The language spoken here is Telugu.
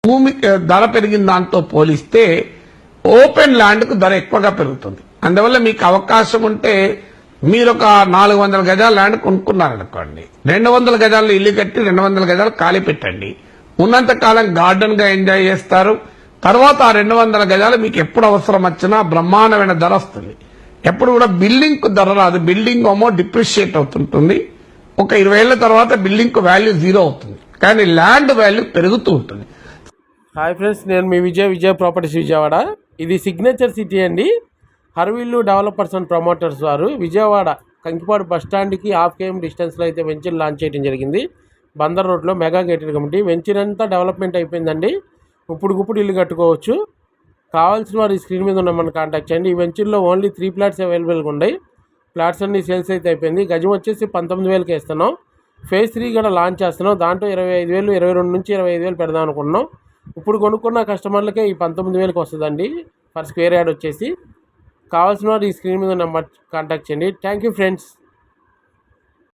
భూమి ధర పెరిగిన దాంతో పోలిస్తే ఓపెన్ ల్యాండ్కు ధర ఎక్కువగా పెరుగుతుంది. అందువల్ల మీకు అవకాశం ఉంటే మీరు ఒక 400 గజాల ల్యాండ్ కొనుక్కున్నారనుకోండి, 200 గజాల్లో ఇల్లు కట్టి 200 గజాలు ఖాళీ పెట్టండి. ఉన్నంత కాలం గార్డెన్ గా ఎంజాయ్ చేస్తారు. తర్వాత ఆ 200 గజాలు మీకు ఎప్పుడు అవసరం వచ్చినా బ్రహ్మాండమైన ధర వస్తుంది. ఎప్పుడు కూడా బిల్డింగ్ కు ధర రాదు. బిల్డింగ్ ఏమో డిప్రిషియేట్ అవుతుంటుంది. ఒక 20 ఏళ్ల తర్వాత బిల్డింగ్ కు వాల్యూ 0 అవుతుంది, కానీ ల్యాండ్ వాల్యూ పెరుగుతూ ఉంటుంది. హాయ్ ఫ్రెండ్స్, నేను మీ విజయ్ ప్రాపర్టీస్ విజయవాడ. ఇది సిగ్నేచర్ సిటీ అండి. హర్విల్లు డెవలపర్స్ అండ్ ప్రమోటర్స్ వారు విజయవాడ కంకిపాడు బస్ స్టాండ్కి ½ km డిస్టెన్స్లో అయితే వెంచర్ లాంచ్ చేయడం జరిగింది. బందర్ రోడ్లో మెగా గేటెడ్ కమిటీ. వెంచర్ అంతా డెవలప్మెంట్ అయిపోయిందండి. ఇప్పుడు ఇల్లు కట్టుకోవచ్చు. కావాల్సిన వారు ఈ స్క్రీన్ మీద ఉన్న మనం కాంటాక్ట్ చేయండి. ఈ వెంచర్లో ఓన్లీ 3 ఫ్లాట్స్ అవైలబుల్గా ఉన్నాయి. ఫ్లాట్స్ అన్ని సేల్స్ అయితే అయిపోయింది. గజం వచ్చేసి 19,000కి ఇస్తున్నాం. ఫేజ్ 3 కూడా లాంచ్ చేస్తున్నాం. దాంట్లో 25,000, 22 నుంచి 25,000 పెడదాం అనుకున్నాం. ఇప్పుడు కొనుక్కున్న కస్టమర్లకే ఈ 19,000కి వస్తుందండి పర్ స్క్వేర్ యార్డ్ వచ్చేసి. కావాల్సిన వారు ఈ స్క్రీన్ మీద నెంబర్ కాంటాక్ట్ చేయండి. Thank you friends.